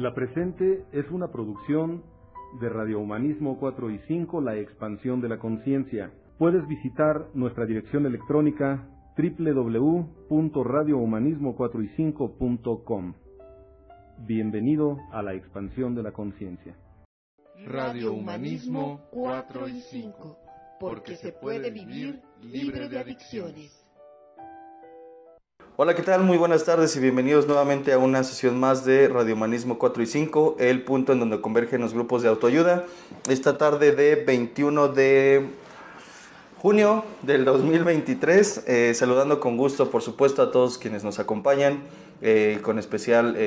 La presente es una producción de Radio Humanismo 4 y 5, la expansión de la conciencia. Puedes visitar nuestra dirección electrónica www.radiohumanismo4y5.com. Bienvenido a la expansión de la conciencia. Radio Humanismo 4 y 5, porque se puede vivir libre de adicciones. Hola, ¿qué tal? Muy buenas tardes y bienvenidos nuevamente a una sesión más de Radio Humanismo 4 y 5, el punto en donde convergen los grupos de autoayuda. Esta tarde de 21 de junio del 2023, saludando con gusto, por supuesto, a todos quienes nos acompañan, con especial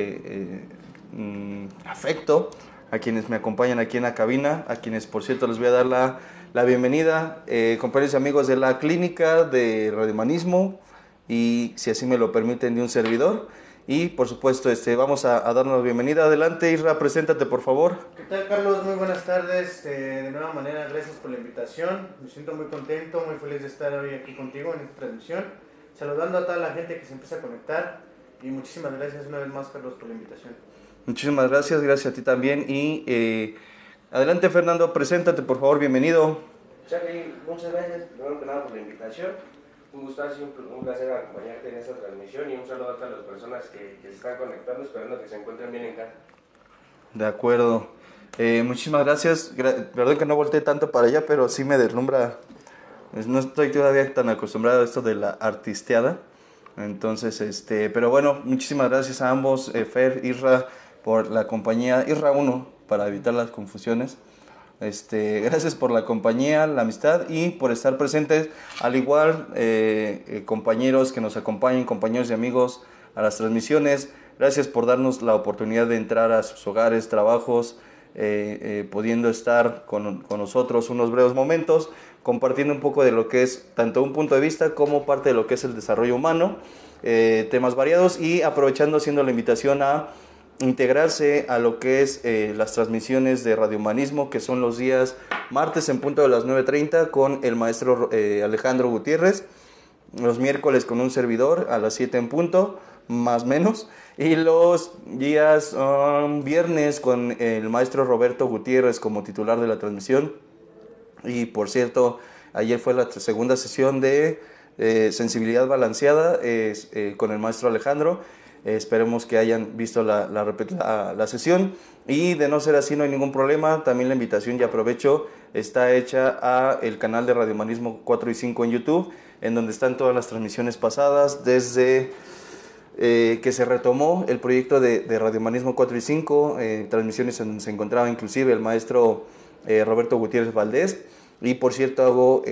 afecto, a quienes me acompañan aquí en la cabina, a quienes, por cierto, les voy a dar la bienvenida, compañeros y amigos de la clínica de Radio Humanismo, y si así me lo permiten, de un servidor. Y por supuesto vamos a darnos la bienvenida. Adelante, Isra, preséntate por favor. ¿Qué tal, Carlos? Muy buenas tardes. De nueva manera, gracias por la invitación. Me siento muy contento, muy feliz de estar hoy aquí contigo en esta transmisión, saludando a toda la gente que se empieza a conectar, y muchísimas gracias una vez más, Carlos, por la invitación. Muchísimas gracias a ti también. Y adelante, Fernando, preséntate por favor, bienvenido. Charlie, muchas gracias primero que nada por la invitación. Un gustazo y un placer acompañarte en esta transmisión, y un saludo a todas las personas que se están conectando, esperando que se encuentren bien en casa. De acuerdo. Muchísimas gracias. Perdón que no volteé tanto para allá, pero sí me deslumbra. No estoy todavía tan acostumbrado a esto de la artisteada. Entonces, pero bueno, muchísimas gracias a ambos, Fer, Isra, por la compañía. Isra 1, para evitar las confusiones. Gracias por la compañía, la amistad y por estar presentes, al igual compañeros que nos acompañen, compañeros y amigos a las transmisiones. Gracias por darnos la oportunidad de entrar a sus hogares, trabajos, pudiendo estar con nosotros unos breves momentos, compartiendo un poco de lo que es tanto un punto de vista como parte de lo que es el desarrollo humano, temas variados, y aprovechando, haciendo la invitación a integrarse a lo que es las transmisiones de Radio Humanismo, que son los días martes en punto de las 9:30 con el maestro Alejandro Gutiérrez, los miércoles con un servidor a las 7 en punto, más o menos, y los días viernes con el maestro Roberto Gutiérrez como titular de la transmisión. Y por cierto, ayer fue la segunda sesión de sensibilidad balanceada con el maestro Alejandro. Esperemos que hayan visto la sesión, y de no ser así no hay ningún problema. También la invitación, y aprovecho, está hecha a el canal de Radio Humanismo 4 y 5 en YouTube, en donde están todas las transmisiones pasadas desde que se retomó el proyecto de Radio Humanismo 4 y 5, transmisiones en donde se encontraba inclusive el maestro Roberto Gutiérrez Valdés. Y por cierto, hago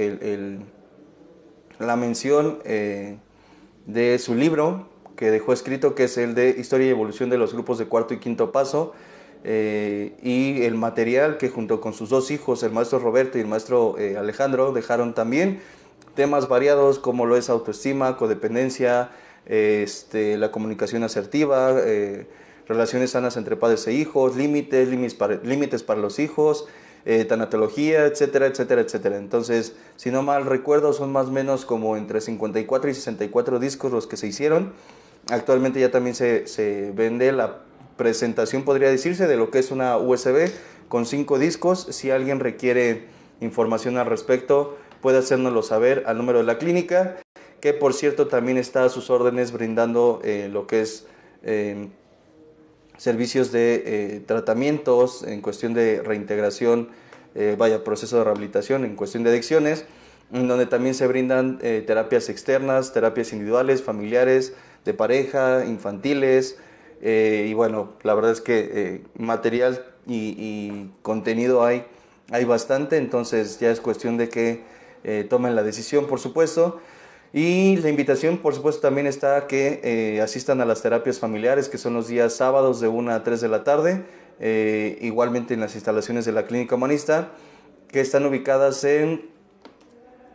la mención de su libro que dejó escrito, que es el de Historia y Evolución de los Grupos de Cuarto y Quinto Paso, y el material que junto con sus dos hijos, el maestro Roberto y el maestro Alejandro, dejaron también temas variados como lo es autoestima, codependencia, la comunicación asertiva, relaciones sanas entre padres e hijos, límites para los hijos, tanatología, etcétera, etcétera, etcétera. Entonces, si no mal recuerdo, son más o menos como entre 54 y 64 discos los que se hicieron. Actualmente ya también se vende la presentación, podría decirse, de lo que es una USB con 5 discos. Si alguien requiere información al respecto, puede hacérnoslo saber al número de la clínica, que por cierto también está a sus órdenes brindando lo que es servicios de tratamientos en cuestión de reintegración, proceso de rehabilitación en cuestión de adicciones, en donde también se brindan terapias externas, terapias individuales, familiares, de pareja, infantiles, y bueno, la verdad es que material y contenido hay bastante. Entonces ya es cuestión de que tomen la decisión, por supuesto. Y la invitación, por supuesto, también está a que asistan a las terapias familiares, que son los días sábados de 1 a 3 de la tarde, igualmente en las instalaciones de la Clínica Humanista, que están ubicadas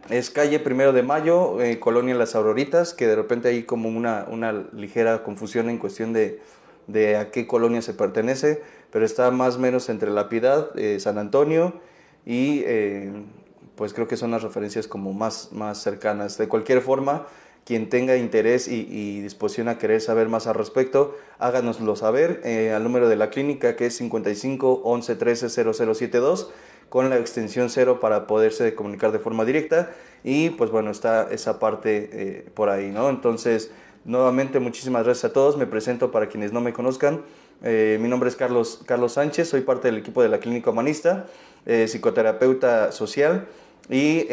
es calle 1 de Mayo, Colonia Las Auroritas, que de repente hay como una ligera confusión en cuestión de a qué colonia se pertenece, pero está más o menos entre La Piedad, San Antonio, y pues creo que son las referencias como más cercanas. De cualquier forma, quien tenga interés y disposición a querer saber más al respecto, háganoslo saber al número de la clínica, que es 55 11 13 0072, con la extensión 0 para poderse comunicar de forma directa. Y pues bueno, está esa parte por ahí, ¿no? Entonces, nuevamente muchísimas gracias a todos. Me presento para quienes no me conozcan. Mi nombre es Carlos Sánchez, soy parte del equipo de la Clínica Humanista, psicoterapeuta social y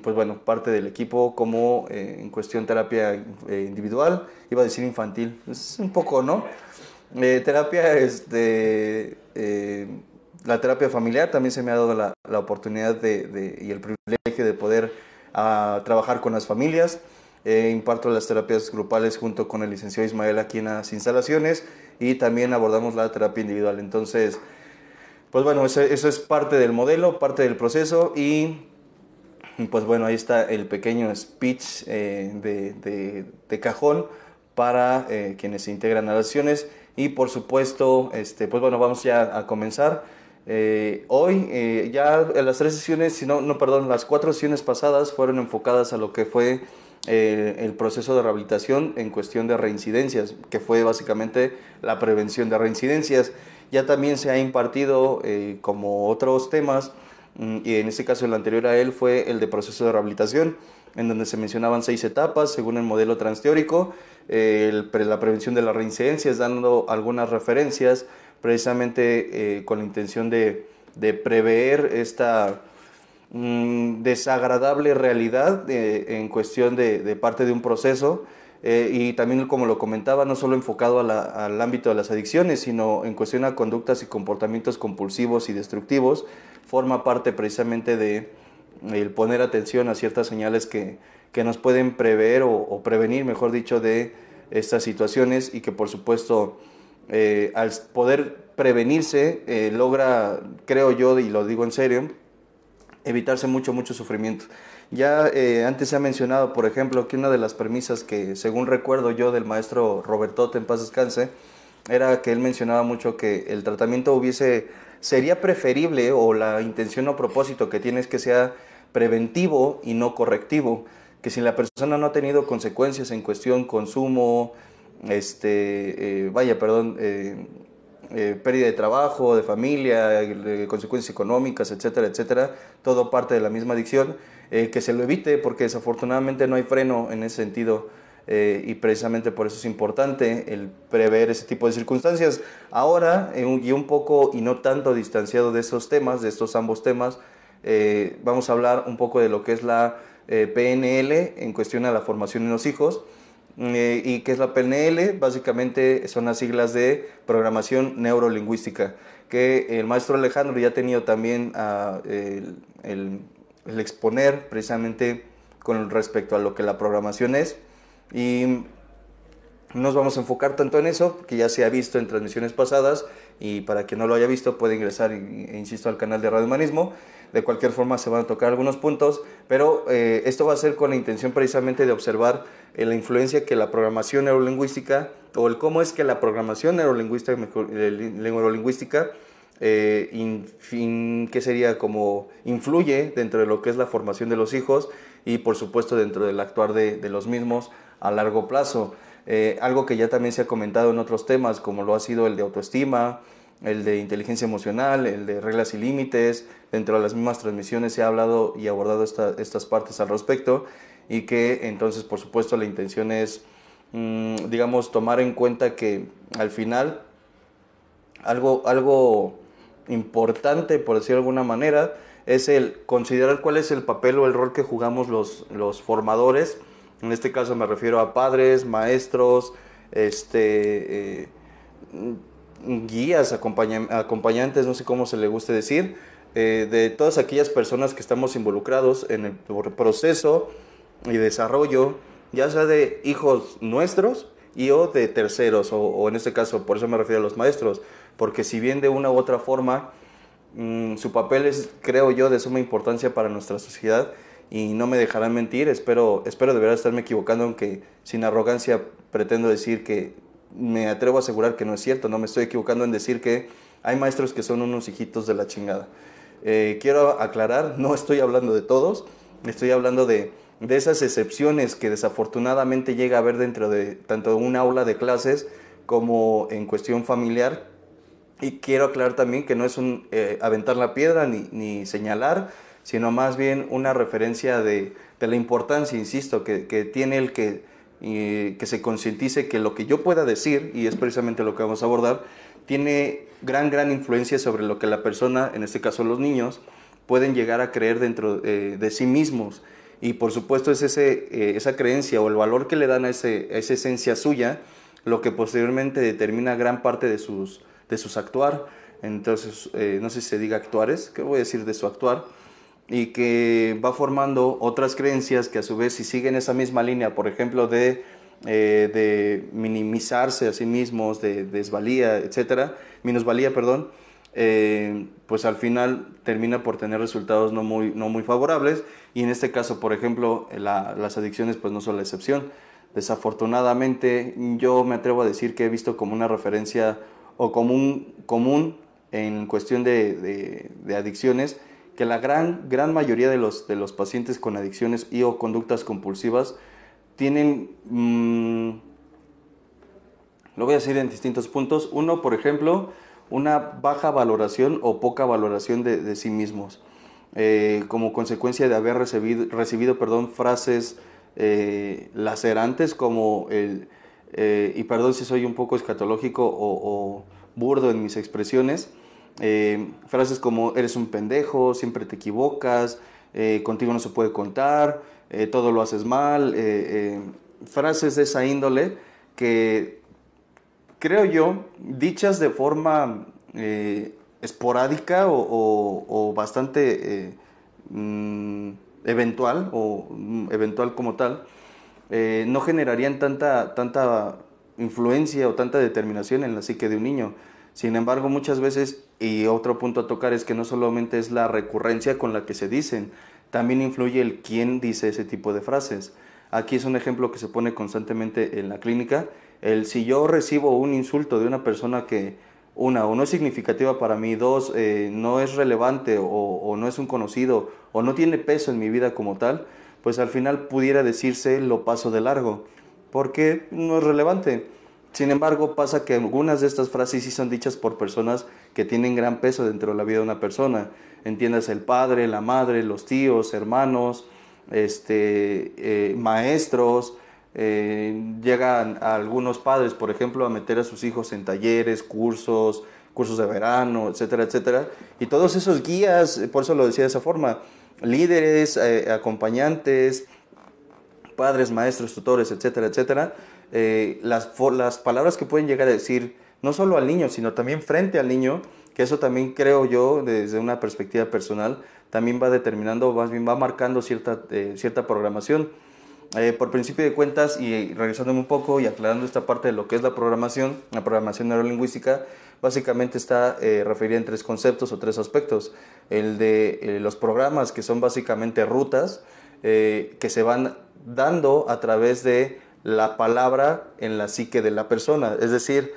pues bueno, parte del equipo como en cuestión terapia individual, iba a decir infantil, es un poco, ¿no? Terapia, la terapia familiar, también se me ha dado la oportunidad y el privilegio de poder trabajar con las familias. Imparto las terapias grupales junto con el licenciado Ismael aquí en las instalaciones y también abordamos la terapia individual. Entonces, pues bueno, eso es parte del modelo, parte del proceso y pues bueno, ahí está el pequeño speech de cajón para quienes se integran a las sesiones y por supuesto, pues bueno, vamos ya a comenzar. Hoy ya las 3 sesiones, las 4 sesiones pasadas fueron enfocadas a lo que fue el proceso de rehabilitación en cuestión de reincidencias, que fue básicamente la prevención de reincidencias. Ya también se ha impartido como otros temas, y en este caso el anterior a él fue el de proceso de rehabilitación, en donde se mencionaban 6 etapas según el modelo transteórico, la prevención de las reincidencias, dando algunas referencias precisamente con la intención de prever esta desagradable realidad en cuestión de parte de un proceso y también, como lo comentaba, no solo enfocado al ámbito de las adicciones, sino en cuestión a conductas y comportamientos compulsivos y destructivos. Forma parte precisamente de el poner atención a ciertas señales que nos pueden prever o prevenir, mejor dicho, de estas situaciones y que por supuesto al poder prevenirse logra, creo yo, y lo digo en serio, evitarse mucho sufrimiento. Ya antes se ha mencionado, por ejemplo, que una de las premisas que, según recuerdo yo, del maestro Robertote, en paz descanse, era que él mencionaba mucho que el tratamiento sería preferible, o la intención o propósito que tiene es que sea preventivo y no correctivo, que si la persona no ha tenido consecuencias en cuestión consumo, pérdida de trabajo, de familia, de consecuencias económicas, etcétera, etcétera, todo parte de la misma adicción, que se lo evite porque desafortunadamente no hay freno en ese sentido y precisamente por eso es importante el prever ese tipo de circunstancias. Ahora, y un poco y no tanto distanciado de esos temas, de estos ambos temas, vamos a hablar un poco de lo que es la PNL en cuestión a la formación en los hijos. ¿Y qué es la PNL? Básicamente son las siglas de programación neurolingüística, que el maestro Alejandro ya ha tenido también el exponer precisamente con respecto a lo que la programación es, y no nos vamos a enfocar tanto en eso, que ya se ha visto en transmisiones pasadas, y para quien no lo haya visto puede ingresar, insisto, al canal de Radio Humanismo. De cualquier forma se van a tocar algunos puntos, pero esto va a ser con la intención precisamente de observar la influencia que la programación neurolingüística, o el cómo es que la programación neurolingüística ¿qué sería? Como influye dentro de lo que es la formación de los hijos y por supuesto dentro del actuar de los mismos a largo plazo. Algo que ya también se ha comentado en otros temas, como lo ha sido el de autoestima, el de inteligencia emocional, el de reglas y límites. Dentro de las mismas transmisiones se ha hablado y abordado estas partes al respecto, y que entonces por supuesto la intención es tomar en cuenta que al final algo importante, por decirlo de alguna manera, es el considerar cuál es el papel o el rol que jugamos los formadores. En este caso me refiero a padres, maestros, guías, acompañantes, no sé cómo se le guste decir, de todas aquellas personas que estamos involucrados en el proceso y desarrollo, ya sea de hijos nuestros o de terceros, o en este caso, por eso me refiero a los maestros, porque si bien de una u otra forma su papel es, creo yo, de suma importancia para nuestra sociedad, y no me dejarán mentir, espero de verdad estarme equivocando, aunque sin arrogancia pretendo decir que me atrevo a asegurar que no es cierto, no me estoy equivocando en decir que hay maestros que son unos hijitos de la chingada. Quiero aclarar, no estoy hablando de todos, estoy hablando de de esas excepciones que desafortunadamente llega a haber dentro de tanto un aula de clases como en cuestión familiar. Y quiero aclarar también que no es un aventar la piedra ni señalar, sino más bien una referencia de la importancia, insisto, que tiene el que se concientice que lo que yo pueda decir, y es precisamente lo que vamos a abordar, tiene gran influencia sobre lo que la persona, en este caso los niños, pueden llegar a creer dentro de sí mismos. Y por supuesto es esa creencia o el valor que le dan a esa esencia suya, lo que posteriormente determina gran parte de sus actuar. Entonces, no sé si se diga actuares, ¿qué voy a decir de su actuar? Y que va formando otras creencias que a su vez, si siguen esa misma línea, por ejemplo, de minimizarse a sí mismos, de desvalía, etcétera, minusvalía, perdón, pues al final termina por tener resultados no muy favorables. Y en este caso, por ejemplo, las adicciones pues no son la excepción. Desafortunadamente, yo me atrevo a decir que he visto como una referencia o común en cuestión de adicciones, que la gran mayoría de los pacientes con adicciones y o conductas compulsivas tienen, lo voy a decir en distintos puntos. Uno, por ejemplo, una baja valoración o poca valoración de sí mismos, como consecuencia de haber recibido frases lacerantes como y perdón si soy un poco escatológico o burdo en mis expresiones, frases como eres un pendejo, siempre te equivocas, contigo no se puede contar, todo lo haces mal, frases de esa índole que creo yo, dichas de forma esporádica o bastante eventual como tal, no generarían tanta influencia o tanta determinación en la psique de un niño. Sin embargo, muchas veces, y otro punto a tocar es que no solamente es la recurrencia con la que se dicen, también influye el quién dice ese tipo de frases. Aquí es un ejemplo que se pone constantemente en la clínica. Si yo recibo un insulto de una persona que, una, o no es significativa para mí, dos, no es relevante o no es un conocido o no tiene peso en mi vida como tal, pues al final pudiera decirse lo paso de largo, porque no es relevante. Sin embargo, pasa que algunas de estas frases sí son dichas por personas que tienen gran peso dentro de la vida de una persona. Entiendas, el padre, la madre, los tíos, hermanos, maestros. Llegan a algunos padres, por ejemplo, a meter a sus hijos en talleres, cursos de verano, etcétera, etcétera. Y todos esos guías, por eso lo decía de esa forma, líderes, acompañantes, padres, maestros, tutores, etcétera, etcétera, las palabras que pueden llegar a decir, no solo al niño, sino también frente al niño, que eso también creo yo, desde una perspectiva personal, también va determinando, más bien va marcando cierta programación. Por principio de cuentas, y regresándome un poco y aclarando esta parte de lo que es la programación neurolingüística, básicamente está referida en tres conceptos o tres aspectos. El de los programas, que son básicamente rutas que se van dando a través de la palabra en la psique de la persona. Es decir,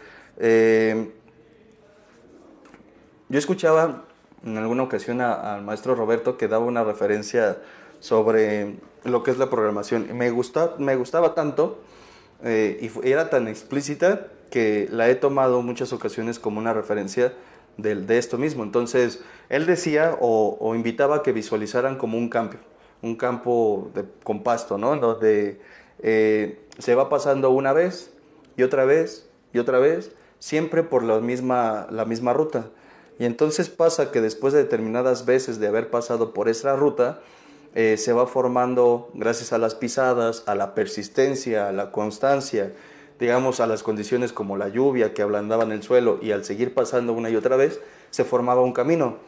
yo escuchaba en alguna ocasión al maestro Roberto que daba una referencia sobre lo que es la programación. Me gustaba tanto y era tan explícita que la he tomado muchas ocasiones como una referencia de esto mismo. Entonces, él decía o invitaba a que visualizaran como un campo con pasto, ¿no? Donde se va pasando una vez y otra vez y otra vez, siempre por la misma ruta. Y entonces pasa que después de determinadas veces de haber pasado por esa ruta, se va formando, gracias a las pisadas, a la persistencia, a la constancia, digamos a las condiciones como la lluvia que ablandaban el suelo, y al seguir pasando una y otra vez, se formaba un camino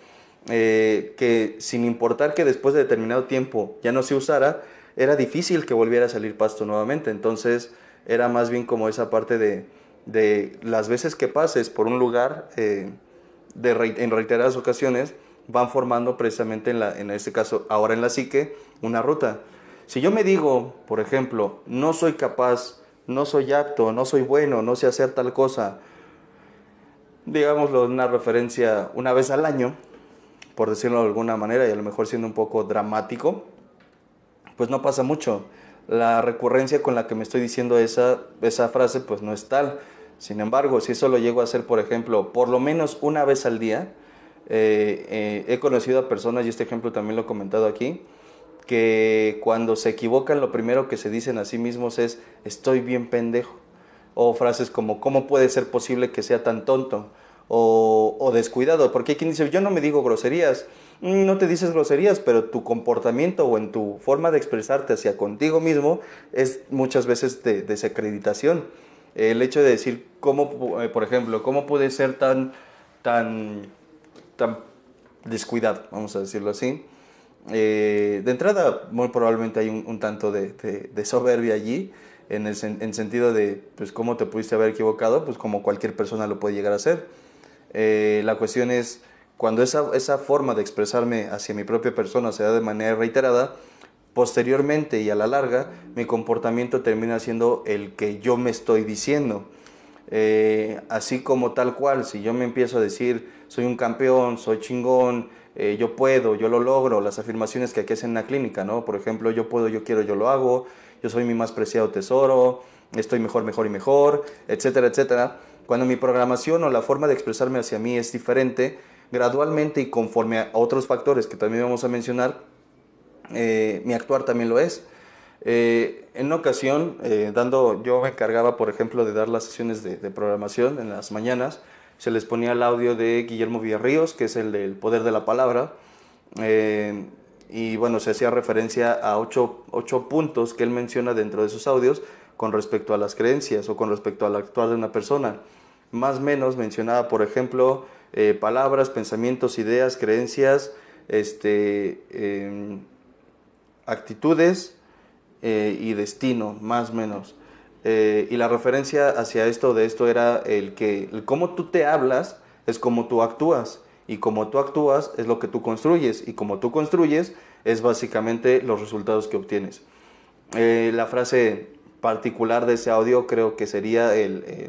que, sin importar que después de determinado tiempo ya no se usara, era difícil que volviera a salir pasto nuevamente. Entonces era más bien como esa parte de las veces que pases por un lugar en reiteradas ocasiones, van formando precisamente en este caso, ahora en la psique, una ruta. Si yo me digo, por ejemplo, no soy capaz, no soy apto, no soy bueno, no sé hacer tal cosa, digámoslo en una referencia una vez al año, por decirlo de alguna manera, y a lo mejor siendo un poco dramático, pues no pasa mucho. La recurrencia con la que me estoy diciendo esa frase pues no es tal. Sin embargo, si eso lo llego a hacer, por ejemplo, por lo menos una vez al día, he conocido a personas, y este ejemplo también lo he comentado aquí, que cuando se equivocan lo primero que se dicen a sí mismos es estoy bien pendejo, o frases como ¿cómo puede ser posible que sea tan tonto? O descuidado, porque hay quien dice yo no me digo groserías. No te dices groserías, pero tu comportamiento o en tu forma de expresarte hacia contigo mismo es muchas veces de desacreditación. El hecho de decir cómo, por ejemplo, cómo puede ser tan descuidado, vamos a decirlo así. De entrada, muy probablemente hay un tanto de soberbia allí, en sentido de, pues, ¿cómo te pudiste haber equivocado? Pues como cualquier persona lo puede llegar a hacer. La cuestión es, cuando esa forma de expresarme hacia mi propia persona se da de manera reiterada, posteriormente y a la larga, mi comportamiento termina siendo el que yo me estoy diciendo. Así como tal cual, si yo me empiezo a decir, soy un campeón, soy chingón, yo puedo, yo lo logro, las afirmaciones que aquí hacen en la clínica, ¿no? Por ejemplo, yo puedo, yo quiero, yo lo hago, yo soy mi más preciado tesoro, estoy mejor, mejor y mejor, etcétera, etcétera. Cuando mi programación o la forma de expresarme hacia mí es diferente, gradualmente y conforme a otros factores que también vamos a mencionar, mi actuar también lo es. En una ocasión, yo me encargaba, por ejemplo, de dar las sesiones de programación en las mañanas. Se les ponía el audio de Guillermo Villarríos, que es el del Poder de la Palabra. Y bueno, se hacía referencia a ocho puntos que él menciona dentro de sus audios con respecto a las creencias o con respecto al actuar de una persona. Más o menos mencionaba, por ejemplo, palabras, pensamientos, ideas, creencias, actitudes y destino, más o menos. Y la referencia hacia esto era el cómo tú te hablas es como tú actúas, y como tú actúas es lo que tú construyes, y como tú construyes es básicamente los resultados que obtienes. La frase particular de ese audio creo que sería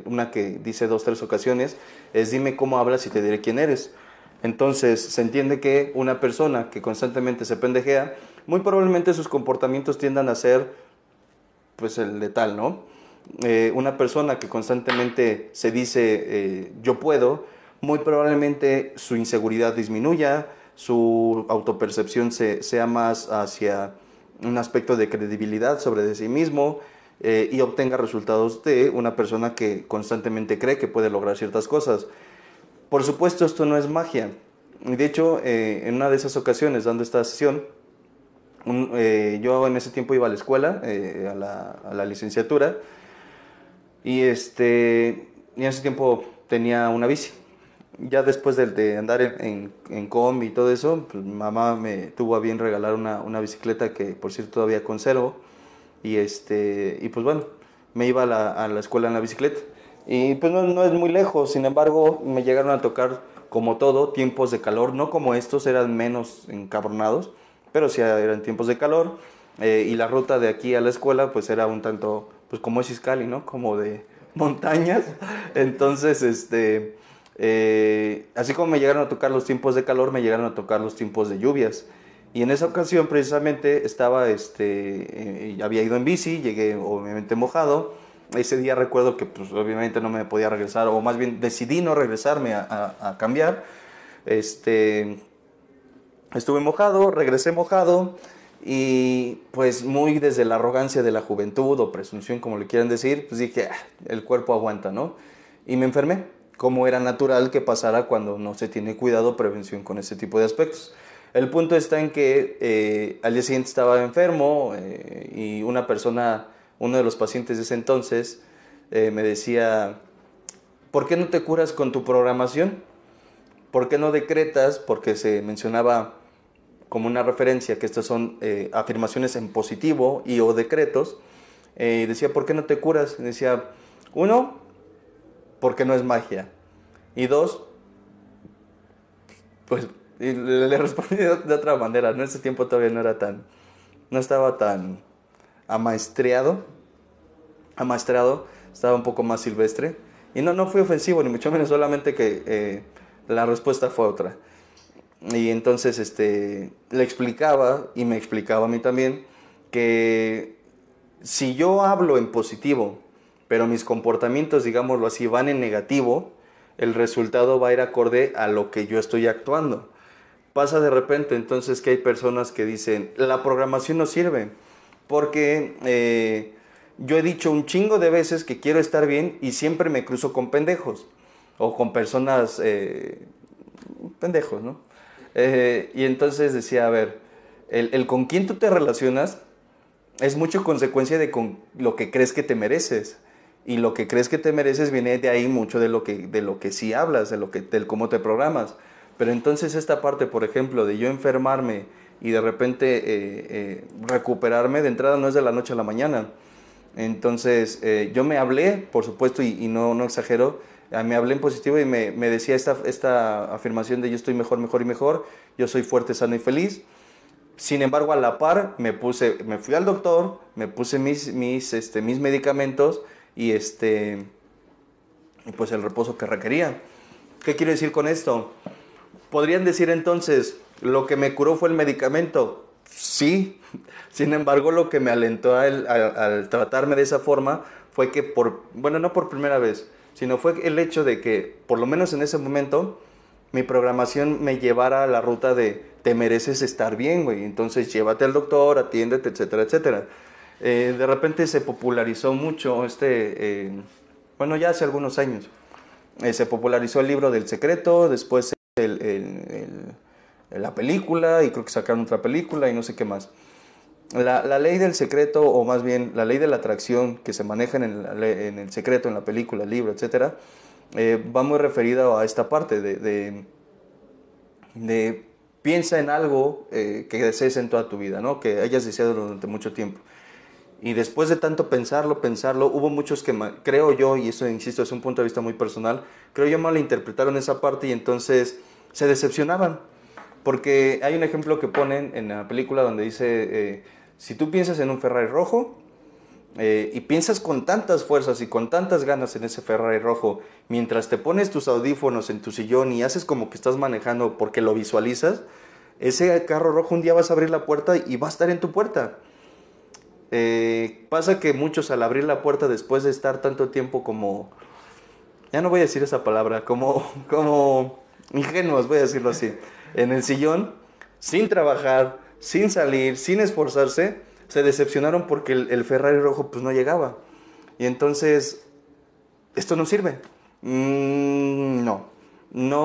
una que dice 2 o 3 ocasiones, es dime cómo hablas y te diré quién eres. Entonces se entiende que una persona que constantemente se pendejea, muy probablemente sus comportamientos tiendan a ser pues el de tal, ¿no? Una persona que constantemente se dice yo puedo, muy probablemente su inseguridad disminuya, su autopercepción sea más hacia un aspecto de credibilidad sobre de sí mismo, y obtenga resultados de una persona que constantemente cree que puede lograr ciertas cosas. Por supuesto, esto no es magia. De hecho, en una de esas ocasiones, dando esta sesión, yo en ese tiempo iba a la escuela, a la licenciatura, y en ese tiempo tenía una bici. Ya después de andar en combi y todo eso, pues mi mamá me tuvo a bien regalar una bicicleta que por cierto todavía conservo, y pues bueno, me iba a la escuela en la bicicleta, y pues no es muy lejos. Sin embargo, me llegaron a tocar, como todo, tiempos de calor, no como estos, eran menos encabronados, pero sí eran tiempos de calor, y la ruta de aquí a la escuela pues era un tanto, pues como es Izcalli, ¿no? Como de montañas. Entonces, así como me llegaron a tocar los tiempos de calor, me llegaron a tocar los tiempos de lluvias. Y en esa ocasión precisamente estaba, había ido en bici, llegué obviamente mojado. Ese día recuerdo que pues obviamente no me podía regresar, o más bien decidí no regresarme a cambiar. Estuve mojado, regresé mojado, y pues muy desde la arrogancia de la juventud o presunción, como le quieran decir, pues dije, el cuerpo aguanta, ¿no? Y me enfermé, como era natural que pasara cuando no se tiene cuidado, prevención con ese tipo de aspectos. El punto está en que al día siguiente estaba enfermo, y una persona, uno de los pacientes de ese entonces, me decía, ¿por qué no te curas con tu programación? ¿Por qué no decretas? Porque se mencionaba como una referencia que estas son afirmaciones en positivo y o decretos. Decía, ¿por qué no te curas? Decía, 1, porque no es magia. Y 2, pues y le respondí de otra manera. En ese tiempo todavía no estaba tan amaestrado, estaba un poco más silvestre. Y no fui ofensivo, ni mucho menos, solamente que la respuesta fue otra. Y entonces le explicaba, y me explicaba a mí también, que si yo hablo en positivo, pero mis comportamientos, digámoslo así, van en negativo, el resultado va a ir acorde a lo que yo estoy actuando. Pasa de repente entonces que hay personas que dicen, la programación no sirve, porque yo he dicho un chingo de veces que quiero estar bien y siempre me cruzo con pendejos, o con personas pendejos, ¿no? Y entonces decía, a ver, el con quién tú te relacionas es mucho consecuencia de con lo que crees que te mereces. Y lo que crees que te mereces viene de ahí mucho de lo que sí hablas, del cómo te programas. Pero entonces esta parte, por ejemplo, de yo enfermarme y de repente recuperarme, de entrada no es de la noche a la mañana. Entonces yo me hablé, por supuesto, y no exagero, me hablé en positivo y me decía esta afirmación de yo estoy mejor, mejor y mejor, yo soy fuerte, sano y feliz. Sin embargo, a la par, me fui al doctor, me puse mis medicamentos y pues el reposo que requería. ¿Qué quiero decir con esto? Podrían decir entonces, ¿lo que me curó fue el medicamento? Sí. Sin embargo, lo que me alentó al tratarme de esa forma fue que no por primera vez, sino fue el hecho de que, por lo menos en ese momento, mi programación me llevara a la ruta de te mereces estar bien, güey. Entonces llévate al doctor, atiéndete, etcétera, etcétera. De repente se popularizó mucho ya hace algunos años. Se popularizó el libro del secreto, después la película, y creo que sacaron otra película y no sé qué más. La ley del secreto, o más bien la ley de la atracción que se maneja en el secreto, en la película, el libro, etcétera, va muy referida a esta parte de piensa en algo que desees en toda tu vida, ¿no? Que hayas deseado durante mucho tiempo. Y después de tanto pensarlo, hubo muchos que, creo yo, y eso insisto, es un punto de vista muy personal, creo yo malinterpretaron esa parte y entonces se decepcionaban. Porque hay un ejemplo que ponen en la película donde dice, si tú piensas en un Ferrari rojo, y piensas con tantas fuerzas y con tantas ganas en ese Ferrari rojo, mientras te pones tus audífonos en tu sillón y haces como que estás manejando porque lo visualizas, ese carro rojo un día vas a abrir la puerta y va a estar en tu puerta. Pasa que muchos al abrir la puerta después de estar tanto tiempo como, ya no voy a decir esa palabra, como ingenuos, voy a decirlo así, en el sillón, sin trabajar, sin salir, sin esforzarse, se decepcionaron porque el Ferrari rojo pues no llegaba. Y entonces, esto no sirve. No,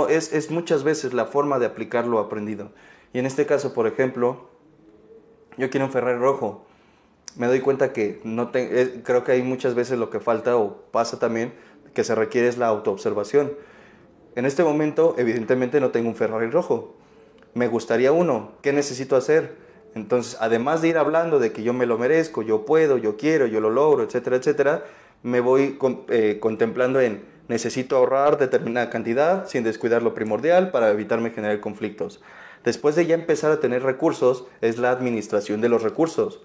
es muchas veces la forma de aplicar lo aprendido. Y en este caso, por ejemplo, yo quiero un Ferrari rojo. Me doy cuenta que creo que hay muchas veces lo que falta o pasa también, que se requiere es la autoobservación. En este momento, evidentemente, no tengo un Ferrari rojo. Me gustaría uno. ¿Qué necesito hacer? Entonces, además de ir hablando de que yo me lo merezco, yo puedo, yo quiero, yo lo logro, etcétera, etcétera, me voy contemplando en necesito ahorrar determinada cantidad sin descuidar lo primordial para evitarme generar conflictos. Después de ya empezar a tener recursos, es la administración de los recursos.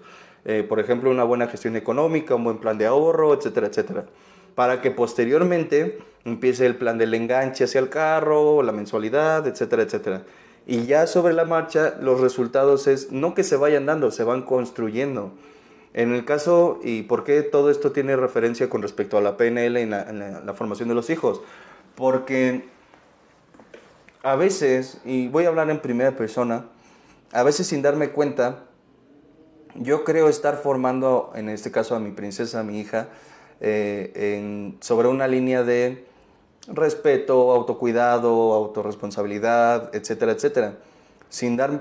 Por ejemplo, una buena gestión económica, un buen plan de ahorro, etcétera, etcétera. Para que posteriormente empiece el plan del enganche hacia el carro, la mensualidad, etcétera, etcétera. Y ya sobre la marcha, los resultados es no que se vayan dando, se van construyendo. En el caso, y por qué todo esto tiene referencia con respecto a la PNL en la formación de los hijos, porque a veces, y voy a hablar en primera persona, a veces sin darme cuenta, yo creo estar formando, en este caso a mi princesa, a mi hija, sobre una línea de respeto, autocuidado, autorresponsabilidad, etcétera, etcétera.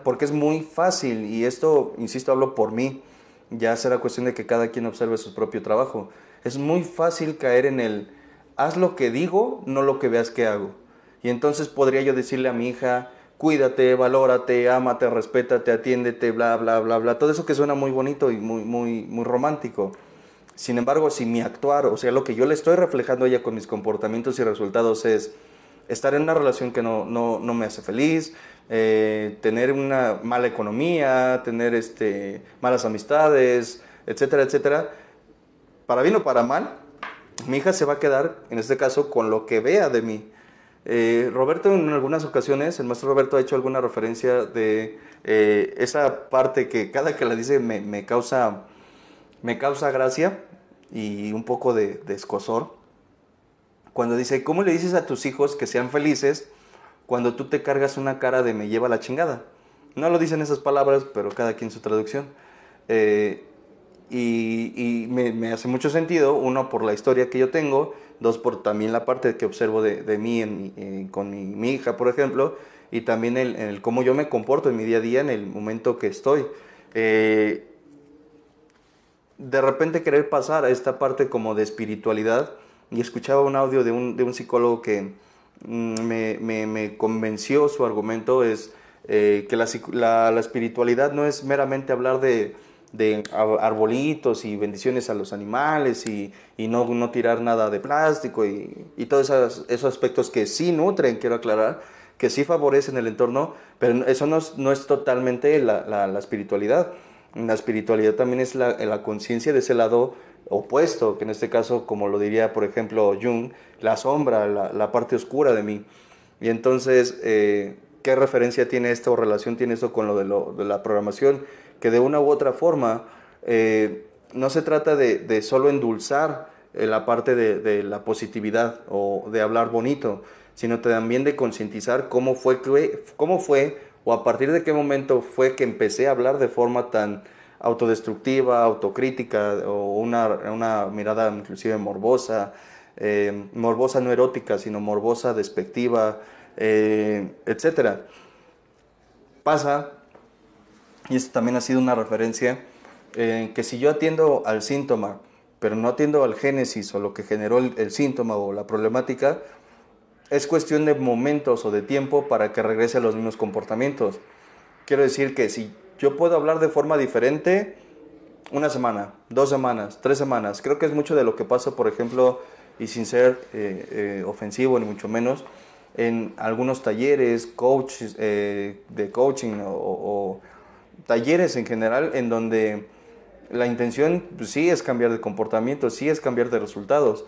Porque es muy fácil, y esto, insisto, hablo por mí, ya será cuestión de que cada quien observe su propio trabajo. Es muy fácil caer en el, haz lo que digo, no lo que veas que hago. Y entonces podría yo decirle a mi hija, cuídate, valórate, ámate, respétate, atiéndete, bla, bla, bla, bla. Todo eso que suena muy bonito y muy, muy, muy romántico. Sin embargo, si mi actuar, o sea, lo que yo le estoy reflejando a ella con mis comportamientos y resultados es estar en una relación que no me hace feliz, tener una mala economía, tener malas amistades, etcétera, etcétera, para bien o para mal, mi hija se va a quedar, en este caso, con lo que vea de mí. Roberto, en algunas ocasiones, el maestro Roberto ha hecho alguna referencia de esa parte que cada que la dice me causa gracia y un poco de escozor. Cuando dice, ¿cómo le dices a tus hijos que sean felices cuando tú te cargas una cara de me lleva la chingada? No lo dicen esas palabras, pero cada quien su traducción. Y me hace mucho sentido, uno, por la historia que yo tengo, dos, por también la parte que observo de mí con mi hija, por ejemplo, y también el cómo yo me comporto en mi día a día en el momento que estoy. De repente querer pasar a esta parte como de espiritualidad, y escuchaba un audio de un psicólogo que me convenció su argumento, es que la espiritualidad no es meramente hablar de arbolitos y bendiciones a los animales y no tirar nada de plástico y todos esos aspectos que sí nutren, quiero aclarar, que sí favorecen el entorno, pero eso no es totalmente la espiritualidad. La espiritualidad también es la conciencia de ese lado opuesto, que en este caso, como lo diría por ejemplo Jung, la sombra, la parte oscura de mí. Y entonces, ¿qué referencia tiene esto o relación tiene esto con lo de la programación? Que de una u otra forma no se trata de solo endulzar la parte de la positividad o de hablar bonito, sino también de concientizar cómo fue o a partir de qué momento fue que empecé a hablar de forma tan autodestructiva, autocrítica o una mirada inclusive morbosa, morbosa no erótica, sino morbosa, despectiva, etcétera. Pasa, y esto también ha sido una referencia, que si yo atiendo al síntoma, pero no atiendo al génesis o lo que generó el síntoma o la problemática, es cuestión de momentos o de tiempo para que regrese a los mismos comportamientos. Quiero decir que si yo puedo hablar de forma diferente, 1 semana, 2 semanas, 3 semanas, creo que es mucho de lo que pasa, por ejemplo, y sin ser ofensivo ni mucho menos, en algunos talleres, de coaching o talleres en general, en donde la intención pues, sí es cambiar de comportamiento, sí es cambiar de resultados,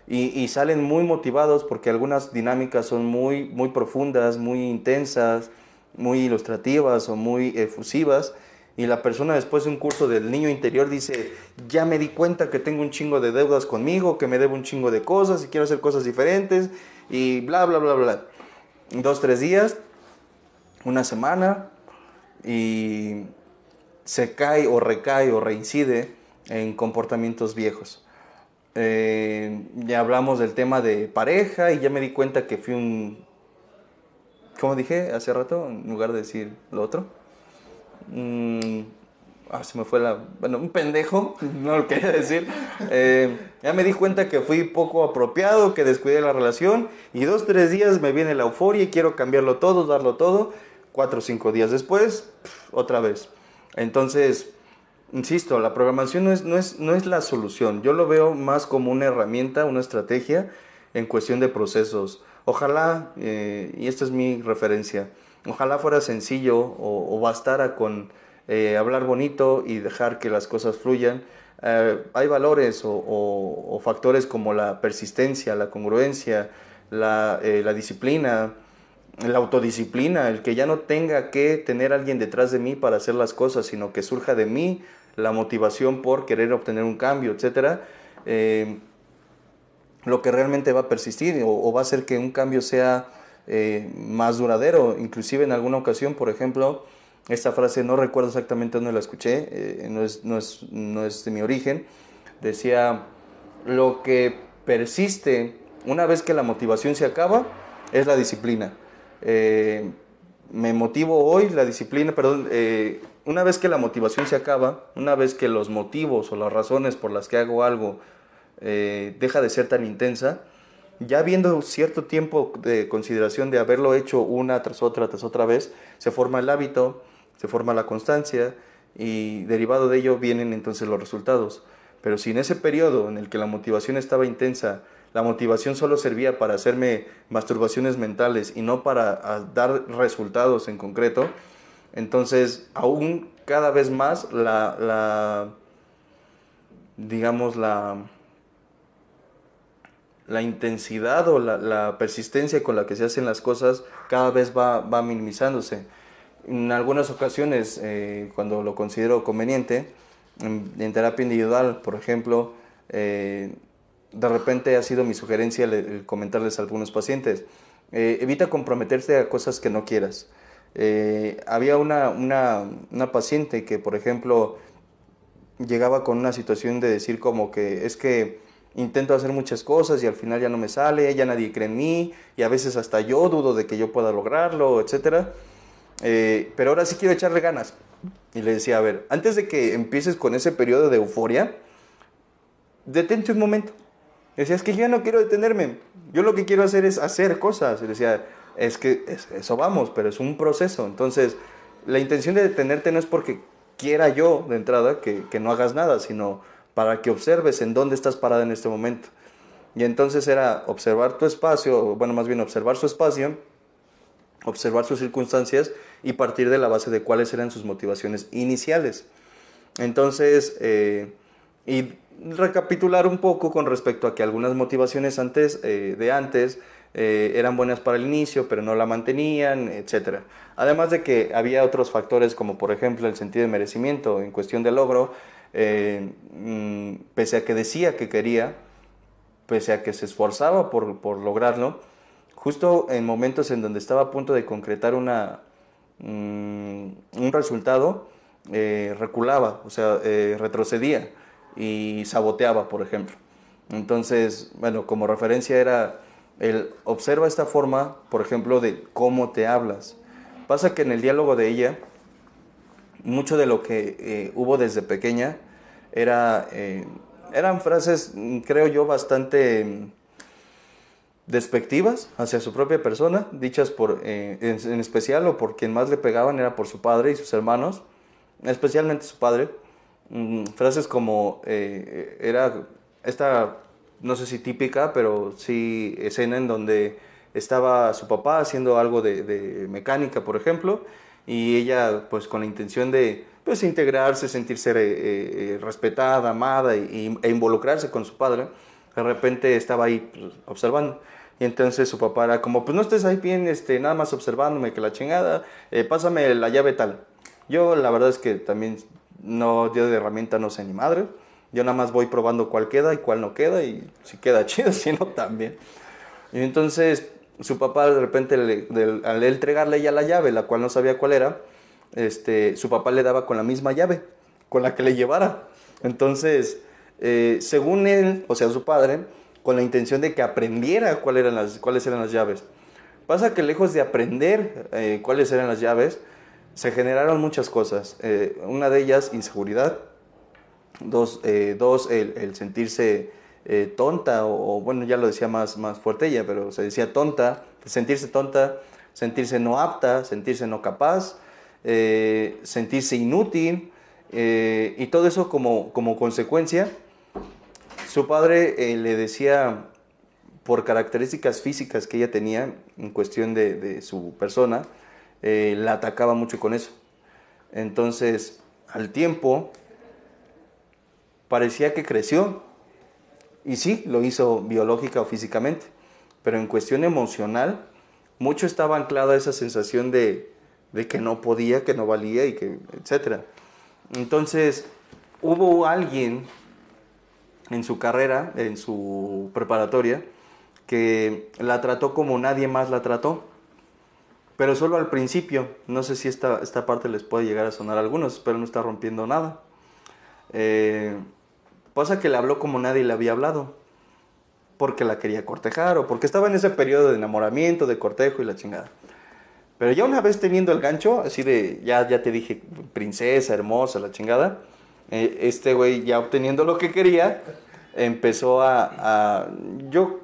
y salen muy motivados porque algunas dinámicas son muy profundas, muy intensas, muy ilustrativas o muy efusivas, y la persona después de un curso del niño interior dice, ya me di cuenta que tengo un chingo de deudas conmigo, que me debo un chingo de cosas y quiero hacer cosas diferentes y bla, bla, bla, bla. 2, 3 días, 1 semana y se cae o recae o reincide en comportamientos viejos. Ya hablamos del tema de pareja y ya me di cuenta que fui ¿cómo dije hace rato? En lugar de decir lo otro. Se me fue un pendejo, no lo quería decir. Ya me di cuenta que fui poco apropiado, que descuidé la relación y 2, 3 días me viene la euforia y quiero cambiarlo todo, darlo todo. 4 o 5 días después, otra vez. Entonces, insisto, la programación no es la solución. Yo lo veo más como una herramienta, una estrategia en cuestión de procesos. Ojalá, y esta es mi referencia, ojalá fuera sencillo o bastara con hablar bonito y dejar que las cosas fluyan. Hay valores o factores como la persistencia, la congruencia, la disciplina, la autodisciplina, el que ya no tenga que tener a alguien detrás de mí para hacer las cosas, sino que surja de mí la motivación por querer obtener un cambio, etcétera. Lo que realmente va a persistir o va a hacer que un cambio sea más duradero. Inclusive en alguna ocasión, por ejemplo, esta frase no recuerdo exactamente dónde la escuché, no es de mi origen, decía, lo que persiste una vez que la motivación se acaba es la disciplina. Me motivo hoy, una vez que la motivación se acaba, una vez que los motivos o las razones por las que hago algo deja de ser tan intensa, ya viendo cierto tiempo de consideración de haberlo hecho una tras otra vez, se forma el hábito, se forma la constancia y derivado de ello vienen entonces los resultados. Pero si en ese periodo en el que la motivación estaba intensa, la motivación solo servía para hacerme masturbaciones mentales y no para dar resultados en concreto, entonces aún cada vez más la intensidad o la persistencia con la que se hacen las cosas cada vez va minimizándose. En algunas ocasiones, cuando lo considero conveniente, en terapia individual, por ejemplo, de repente ha sido mi sugerencia el comentarles a algunos pacientes, evita comprometerte a cosas que no quieras. Había una paciente que, por ejemplo, llegaba con una situación de decir como que es que intento hacer muchas cosas y al final ya no me sale, ya nadie cree en mí y a veces hasta yo dudo de que yo pueda lograrlo, etcétera. Pero ahora sí quiero echarle ganas. Y le decía, a ver, antes de que empieces con ese periodo de euforia, detente un momento. Decía, es que yo ya no quiero detenerme, yo lo que quiero hacer es hacer cosas. Y decía, es que eso vamos, pero es un proceso. Entonces, la intención de detenerte no es porque quiera yo de entrada que no hagas nada, sino para que observes en dónde estás parada en este momento. Y entonces era observar tu espacio, bueno, más bien observar su espacio, observar sus circunstancias y partir de la base de cuáles eran sus motivaciones iniciales. Entonces, y recapitular un poco con respecto a que algunas motivaciones antes eran buenas para el inicio, pero no la mantenían, etc. Además de que había otros factores como por ejemplo el sentido de merecimiento en cuestión de logro, pese a que decía que quería, pese a que se esforzaba por lograrlo, justo en momentos en donde estaba a punto de concretar un resultado, reculaba, o sea, retrocedía y saboteaba, por ejemplo. Entonces, bueno, como referencia era observa esta forma, por ejemplo, de cómo te hablas. Pasa que en el diálogo de ella, mucho de lo que hubo desde pequeña eran frases, creo yo, bastante despectivas hacia su propia persona, dichas en especial, o por quien más le pegaban era por su padre y sus hermanos, especialmente su padre. Frases como era esta, no sé si típica, pero sí escena en donde estaba su papá haciendo algo de mecánica, por ejemplo, y ella pues con la intención de pues integrarse, sentirse respetada, amada e involucrarse con su padre, de repente estaba ahí pues, observando. Y entonces su papá era como, pues no estés ahí bien, nada más observándome que la chingada, pásame la llave tal. Yo la verdad es que también yo de herramienta no sé ni madre. Yo nada más voy probando cuál queda y cuál no queda, y si queda chido, si no también. Y entonces su papá de repente al entregarle ya la llave, la cual no sabía cuál era, su papá le daba con la misma llave, con la que le llevara. Entonces, según él, o sea su padre, con la intención de que aprendiera cuáles eran las llaves. Pasa que lejos de aprender cuáles eran las llaves, se generaron muchas cosas. Una de ellas, inseguridad. Dos, el sentirse tonta, o bueno, ya lo decía más fuerte ella, pero se decía tonta, sentirse no apta, sentirse no capaz, sentirse inútil, y todo eso como consecuencia. Su padre le decía, por características físicas que ella tenía en cuestión de su persona, la atacaba mucho con eso. Entonces, al tiempo, parecía que creció, y sí, lo hizo biológica o físicamente, pero en cuestión emocional, mucho estaba anclado a esa sensación de que no podía, que no valía, y que etcétera. Entonces, hubo alguien en su carrera, en su preparatoria, que la trató como nadie más la trató, pero solo al principio. No sé si esta parte les puede llegar a sonar a algunos, espero no estar rompiendo nada. Pasa que le habló como nadie le había hablado, porque la quería cortejar, o porque estaba en ese periodo de enamoramiento, de cortejo y la chingada. Pero ya una vez teniendo el gancho, así de, ya te dije, princesa, hermosa, la chingada, este güey ya obteniendo lo que quería, empezó yo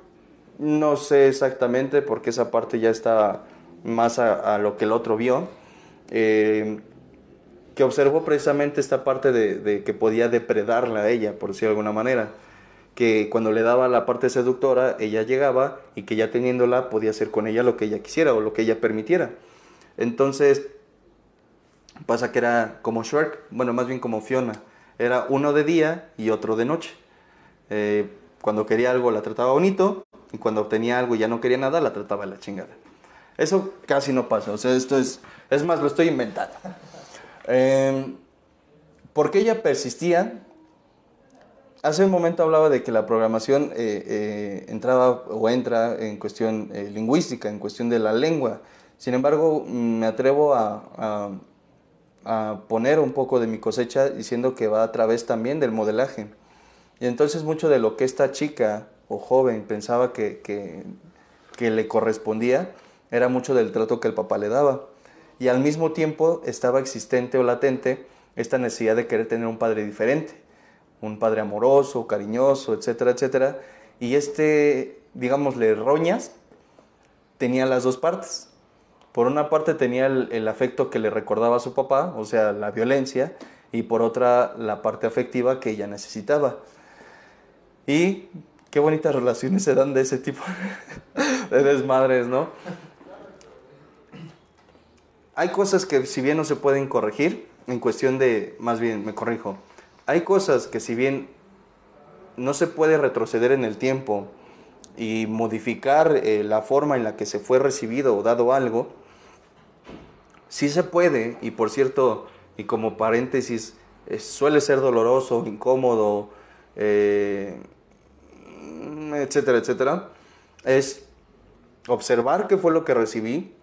no sé exactamente, porque esa parte ya está más a lo que el otro vio, que observó precisamente esta parte de que podía depredarla a ella, por decirlo de alguna manera, que cuando le daba la parte seductora, ella llegaba, y que ya teniéndola podía hacer con ella lo que ella quisiera o lo que ella permitiera. Entonces, pasa que era como Shrek, bueno, más bien como Fiona, era uno de día y otro de noche. Cuando quería algo la trataba bonito, y cuando obtenía algo y ya no quería nada, la trataba de la chingada. Eso casi no pasa, o sea, esto es más, lo estoy inventando. ¿Por qué ella persistía? Hace un momento hablaba de que la programación entraba o entra en cuestión lingüística, en cuestión de la lengua. Sin embargo, me atrevo a poner un poco de mi cosecha diciendo que va a través también del modelaje. Y entonces mucho de lo que esta chica o joven pensaba que le correspondía era mucho del trato que el papá le daba. Y al mismo tiempo estaba existente o latente esta necesidad de querer tener un padre diferente, un padre amoroso, cariñoso, etcétera, etcétera. Y digámosle, roñas, tenía las dos partes. Por una parte tenía el afecto que le recordaba a su papá, o sea, la violencia, y por otra la parte afectiva que ella necesitaba. Y qué bonitas relaciones se dan de ese tipo de desmadres, ¿no? Hay cosas que si bien no se pueden corregir, en cuestión de, más bien, me corrijo, hay cosas que si bien no se puede retroceder en el tiempo y modificar la forma en la que se fue recibido o dado algo, sí se puede, y por cierto, y como paréntesis, suele ser doloroso, incómodo, etcétera, etcétera, es observar qué fue lo que recibí,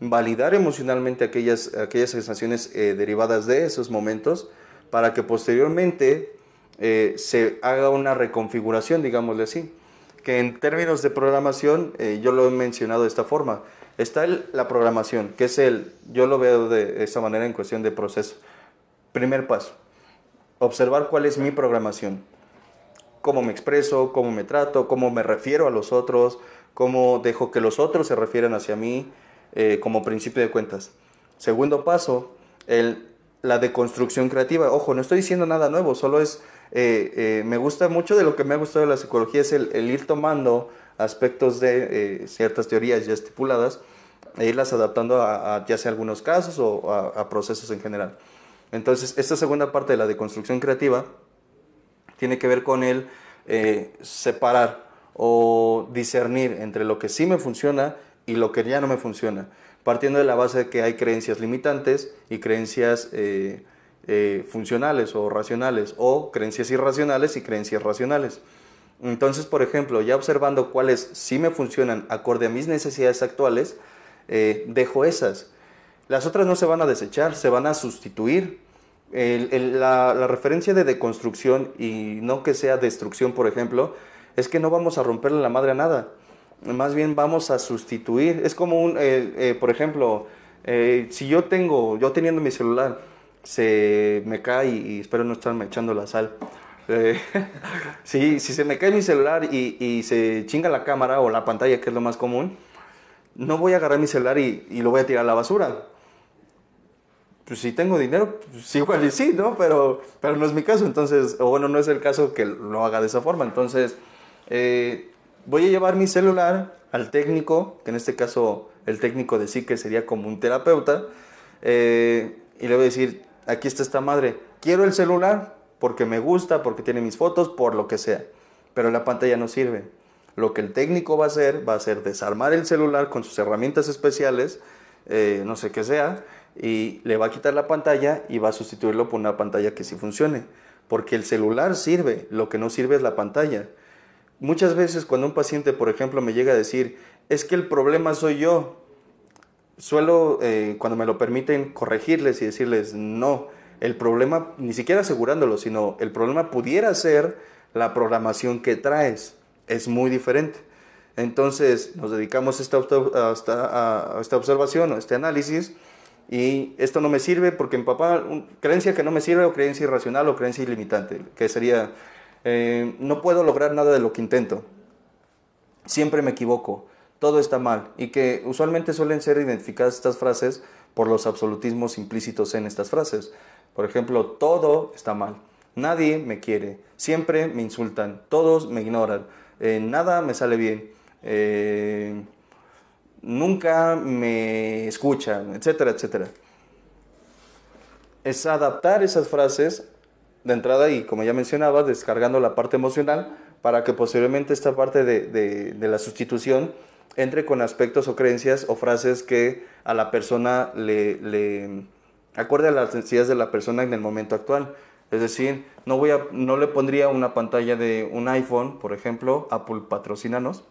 validar emocionalmente aquellas sensaciones derivadas de esos momentos, para que posteriormente se haga una reconfiguración, digámosle así, que en términos de programación, yo lo he mencionado de esta forma. Está la programación, que es yo lo veo de esta manera en cuestión de proceso. Primer paso, observar cuál es mi programación, cómo me expreso, cómo me trato, cómo me refiero a los otros, cómo dejo que los otros se refieran hacia mí, como principio de cuentas. Segundo paso, la deconstrucción creativa. Ojo, no estoy diciendo nada nuevo, solo es, me gusta mucho de lo que me ha gustado de la psicología, es el ir tomando aspectos de ciertas teorías ya estipuladas e irlas adaptando a ya sea algunos casos o a procesos en general. Entonces, esta segunda parte de la deconstrucción creativa tiene que ver con el separar o discernir entre lo que sí me funciona y lo que ya no me funciona, partiendo de la base de que hay creencias limitantes y creencias funcionales o racionales, o creencias irracionales y creencias racionales. Entonces, por ejemplo, ya observando cuáles sí me funcionan acorde a mis necesidades actuales, dejo esas. Las otras no se van a desechar, se van a sustituir. La referencia de deconstrucción, y no que sea destrucción, por ejemplo, es que no vamos a romperle la madre a nada. Más bien vamos a sustituir. Es como por ejemplo, si yo teniendo mi celular, se me cae, y espero no estarme echando la sal. Si se me cae mi celular y se chinga la cámara o la pantalla, que es lo más común, no voy a agarrar mi celular y lo voy a tirar a la basura. Pues si tengo dinero, pues igual y sí, ¿no? Pero no es mi caso, entonces, o bueno, no es el caso que lo haga de esa forma. Entonces, voy a llevar mi celular al técnico, que en este caso el técnico de psique sería como un terapeuta, y le voy a decir, aquí está esta madre, quiero el celular porque me gusta, porque tiene mis fotos, por lo que sea, pero la pantalla no sirve. Lo que el técnico va a ser desarmar el celular con sus herramientas especiales, no sé qué sea, y le va a quitar la pantalla y va a sustituirlo por una pantalla que sí funcione, porque el celular sirve, lo que no sirve es la pantalla. Muchas veces cuando un paciente, por ejemplo, me llega a decir, es que el problema soy yo, suelo, cuando me lo permiten, corregirles y decirles, no, el problema, ni siquiera asegurándolo, sino el problema pudiera ser la programación que traes, es muy diferente. Entonces nos dedicamos a esta observación, a este análisis, y esto no me sirve porque mi papá, creencia que no me sirve, o creencia irracional, o creencia ilimitante, que sería, no puedo lograr nada de lo que intento, siempre me equivoco, todo está mal, y que usualmente suelen ser identificadas estas frases por los absolutismos implícitos en estas frases. Por ejemplo, todo está mal, nadie me quiere, siempre me insultan, todos me ignoran, nada me sale bien, nunca me escuchan, etcétera, etcétera. Es adaptar esas frases de entrada y, como ya mencionaba, descargando la parte emocional para que posteriormente esta parte de la sustitución entre con aspectos o creencias o frases que a la persona le acorde a las necesidades de la persona en el momento actual. Es decir, no le pondría una pantalla de un iPhone, por ejemplo, Apple patrocínanos,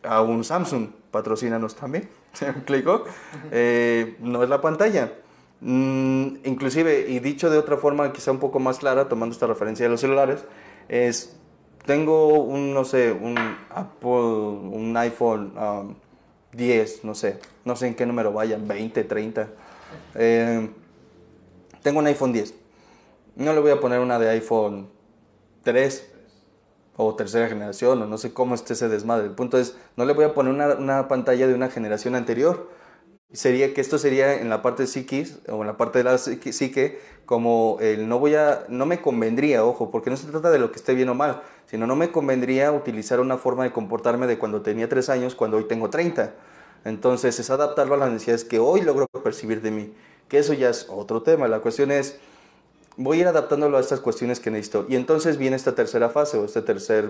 a un Samsung patrocínanos también, ¿se me explicó? No es la pantalla. Inclusive, y dicho de otra forma quizá un poco más clara, tomando esta referencia de los celulares, tengo un Apple, un iPhone 10, no sé en qué número vayan, 20, 30. Tengo un iPhone 10. No le voy a poner una de iPhone 3 o tercera generación, o no sé cómo esté ese desmadre. El punto es, no le voy a poner una pantalla de una generación anterior. Esto sería en la parte psiquis, o en la parte de la psique, como no me convendría, ojo, porque no se trata de lo que esté bien o mal, sino no me convendría utilizar una forma de comportarme de cuando tenía 3 años, cuando hoy tengo 30. Entonces es adaptarlo a las necesidades que hoy logro percibir de mí, que eso ya es otro tema. La cuestión es, voy a ir adaptándolo a estas cuestiones que necesito. Y entonces viene esta tercera fase, o esta tercera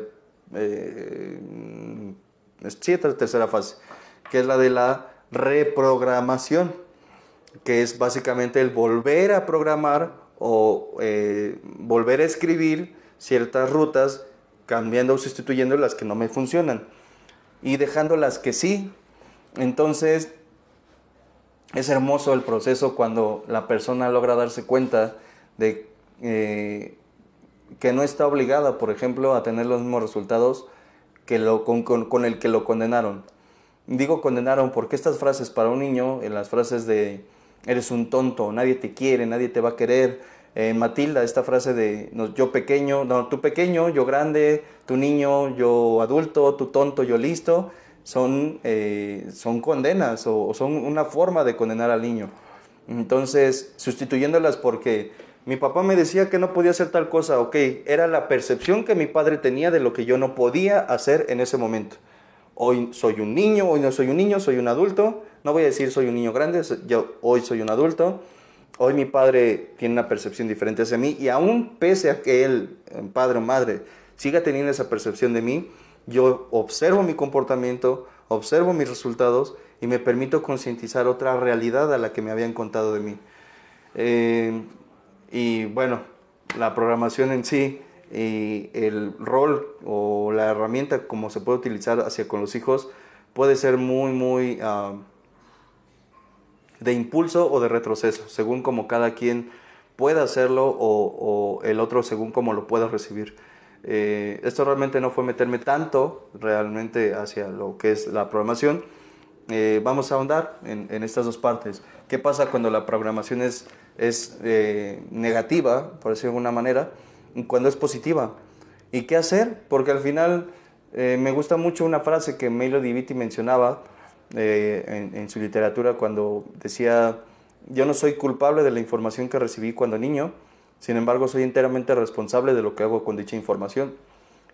fase, que es la de la reprogramación, que es básicamente el volver a programar o volver a escribir ciertas rutas, cambiando o sustituyendo las que no me funcionan y dejando las que sí. Entonces es hermoso el proceso cuando la persona logra darse cuenta de que no está obligada, por ejemplo, a tener los mismos resultados con el que lo condenaron. Digo condenaron porque estas frases para un niño, en las frases de eres un tonto, nadie te quiere, nadie te va a querer, Matilda, esta frase de tú pequeño, yo grande, tú niño, yo adulto, tú tonto, yo listo, son condenas o son una forma de condenar al niño. Entonces, sustituyéndolas porque mi papá me decía que no podía hacer tal cosa, ok, era la percepción que mi padre tenía de lo que yo no podía hacer en ese momento. Hoy soy un niño, hoy no soy un niño, soy un adulto. No voy a decir soy un niño grande, hoy soy un adulto. Hoy mi padre tiene una percepción diferente hacia mí y aún pese a que él, padre o madre, siga teniendo esa percepción de mí, yo observo mi comportamiento, observo mis resultados y me permito concientizar otra realidad a la que me habían contado de mí. Y bueno, la programación en sí y el rol o la herramienta como se puede utilizar hacia con los hijos puede ser muy de impulso o de retroceso, según como cada quien pueda hacerlo o el otro según como lo pueda recibir. Esto realmente no fue meterme tanto realmente hacia lo que es la programación. Vamos a ahondar en estas dos partes. ¿Qué pasa cuando la programación es negativa, por decirlo de alguna manera, y cuando es positiva? ¿Y qué hacer? Porque al final me gusta mucho una frase que Milo Diviti mencionaba en su literatura cuando decía: yo no soy culpable de la información que recibí cuando niño, sin embargo soy enteramente responsable de lo que hago con dicha información.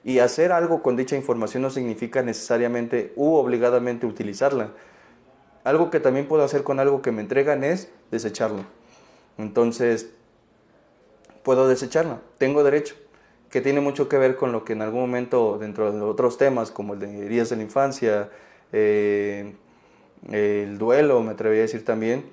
Y hacer algo con dicha información no significa necesariamente u obligadamente utilizarla. Algo que también puedo hacer con algo que me entregan es desecharlo. Entonces, puedo desecharla, tengo derecho, que tiene mucho que ver con lo que en algún momento dentro de otros temas como el de heridas de la infancia, el duelo, me atrevería a decir también,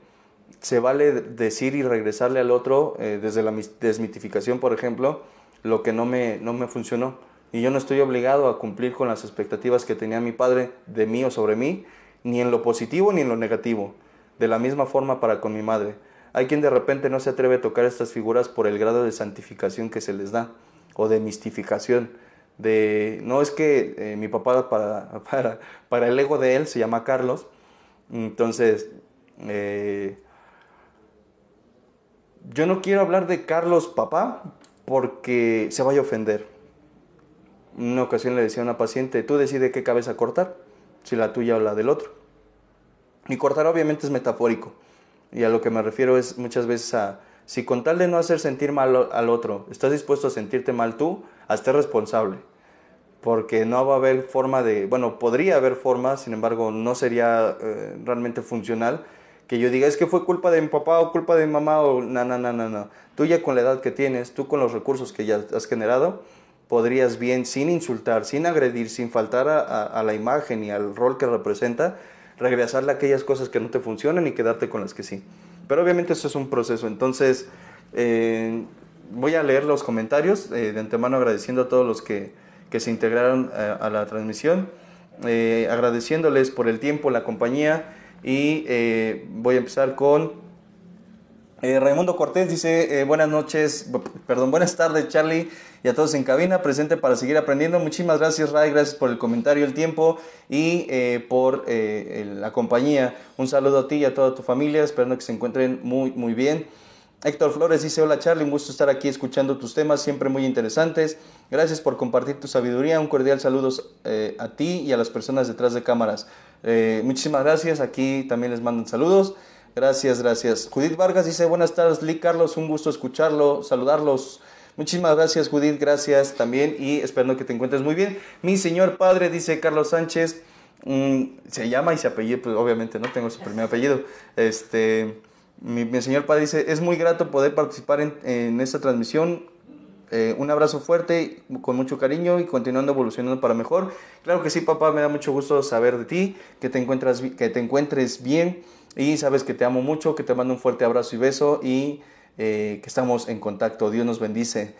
se vale decir y regresarle al otro desde la desmitificación, por ejemplo, lo que no me funcionó. Y yo no estoy obligado a cumplir con las expectativas que tenía mi padre de mí o sobre mí, ni en lo positivo ni en lo negativo. De la misma forma para con mi madre. Hay quien de repente no se atreve a tocar estas figuras por el grado de santificación que se les da, o de mistificación. No es que mi papá para el ego de él se llama Carlos, entonces yo no quiero hablar de Carlos papá porque se vaya a ofender. Una ocasión le decía a una paciente: tú decides qué cabeza cortar, si la tuya o la del otro. Y cortar obviamente es metafórico, y a lo que me refiero es muchas veces si con tal de no hacer sentir mal al otro, estás dispuesto a sentirte mal tú, hazte responsable, porque no va a haber forma podría haber forma, sin embargo no sería realmente funcional, que yo diga es que fue culpa de mi papá o culpa de mi mamá, o no. Tú ya con la edad que tienes, tú con los recursos que ya has generado, podrías bien, sin insultar, sin agredir, sin faltar a la imagen y al rol que representa, regresarle a aquellas cosas que no te funcionan y quedarte con las que sí. Pero obviamente eso es un proceso. Entonces, voy a leer los comentarios, de antemano agradeciendo a todos los que se integraron a la transmisión, agradeciéndoles por el tiempo, la compañía, y voy a empezar con Raimundo Cortés. Dice, buenas tardes, Charlie, y a todos en cabina, presente para seguir aprendiendo. Muchísimas gracias, Ray, gracias por el comentario, el tiempo y por la compañía. Un saludo a ti y a toda tu familia, esperando que se encuentren muy, muy bien. Héctor Flores dice, hola Charlie, un gusto estar aquí escuchando tus temas, siempre muy interesantes. Gracias por compartir tu sabiduría. Un cordial saludo a ti y a las personas detrás de cámaras. Muchísimas gracias, aquí también les mandan saludos. Gracias, gracias. Judith Vargas dice, buenas tardes, Lee Carlos, un gusto escucharlo, saludarlos. Muchísimas gracias, Judith, gracias también, y esperando que te encuentres muy bien. Mi señor padre, dice Carlos Sánchez, se llama y se apellida, pues obviamente no tengo su primer apellido. Mi señor padre dice, es muy grato poder participar en esta transmisión. Un abrazo fuerte, con mucho cariño y continuando evolucionando para mejor. Claro que sí, papá, me da mucho gusto saber de ti, que te encuentres bien, y sabes que te amo mucho, que te mando un fuerte abrazo y beso, y que estamos en contacto. Dios nos bendice.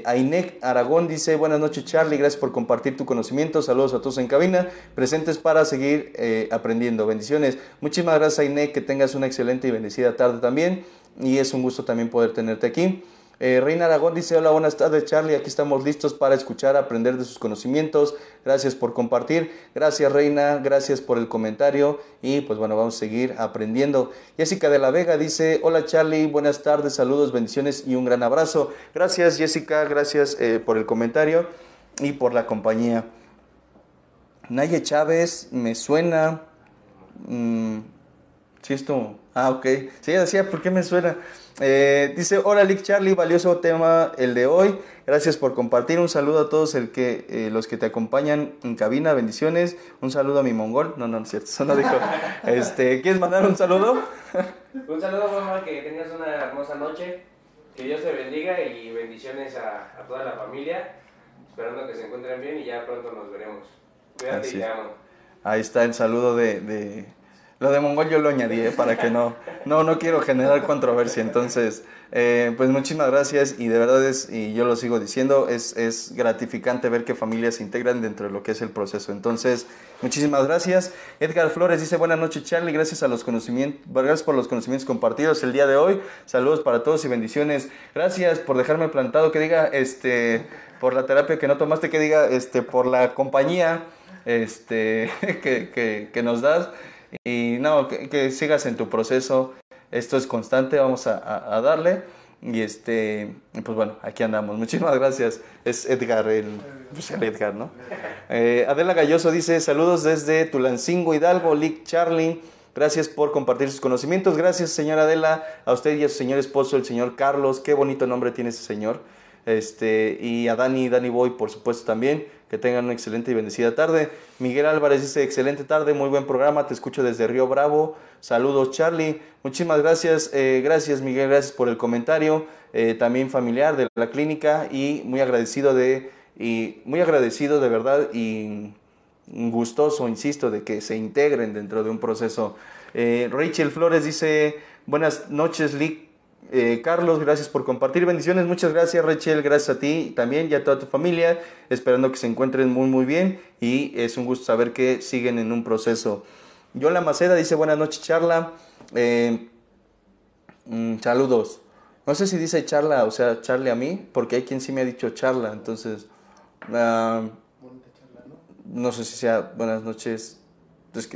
Ainek Aragón dice, buenas noches Charlie, gracias por compartir tu conocimiento, saludos a todos en cabina, presentes para seguir aprendiendo, bendiciones. Muchísimas gracias, Ainek, que tengas una excelente y bendecida tarde también, y es un gusto también poder tenerte aquí. Reina Aragón dice, hola, buenas tardes Charlie, aquí estamos listos para escuchar, aprender de sus conocimientos, gracias por compartir. Gracias Reina, gracias por el comentario, y pues bueno, vamos a seguir aprendiendo. Jessica de la Vega dice, hola Charlie, buenas tardes, saludos, bendiciones y un gran abrazo. Gracias Jessica, gracias por el comentario y por la compañía. Naye Chávez, me suena, sí, esto, ok, sí, ella decía, ¿por qué me suena? Dice, hola Lick Charlie, valioso tema el de hoy, gracias por compartir, un saludo a todos los que te acompañan en cabina, bendiciones, un saludo a mi mongol, no es cierto, eso no dijo. ¿Quieres mandar un saludo? Un saludo, mamá, que tengas una hermosa noche, que Dios te bendiga y bendiciones a toda la familia, esperando que se encuentren bien y ya pronto nos veremos. Cuídate y te amo. Ahí está el saludo de lo de mongol, yo lo añadí, para que no quiero generar controversia. Entonces, pues muchísimas gracias, y de verdad y yo lo sigo diciendo, es gratificante ver que familias se integran dentro de lo que es el proceso. Entonces, muchísimas gracias. Edgar Flores dice, buenas noches Charlie, gracias por los conocimientos compartidos el día de hoy. Saludos para todos y bendiciones. Gracias por dejarme plantado, que diga, por la terapia que no tomaste, que diga, por la compañía, que nos das. Y no, que sigas en tu proceso, esto es constante, vamos a darle, y pues bueno, aquí andamos. Muchísimas gracias. Es Edgar, el Edgar, ¿no? Adela Galloso dice, saludos desde Tulancingo, Hidalgo, Lick Charlie, gracias por compartir sus conocimientos. Gracias señora Adela, a usted y a su señor esposo, el señor Carlos, qué bonito nombre tiene ese señor. Y a Dani Boy, por supuesto, también, que tengan una excelente y bendecida tarde. Miguel Álvarez dice, excelente tarde, muy buen programa, te escucho desde Río Bravo, saludos Charlie. Muchísimas gracias, gracias Miguel, gracias por el comentario, también familiar de la clínica, y muy agradecido de verdad, y gustoso, insisto, de que se integren dentro de un proceso. Rachel Flores dice, buenas noches Lick Carlos, gracias por compartir, bendiciones. Muchas gracias Rachel, gracias a ti también y a toda tu familia, esperando que se encuentren muy muy bien, y es un gusto saber que siguen en un proceso. Yola Maceda dice, buenas noches Charla, saludos. No sé si dice Charla, o sea, Charlie a mí, porque hay quien sí me ha dicho Charla, entonces no sé si sea buenas noches.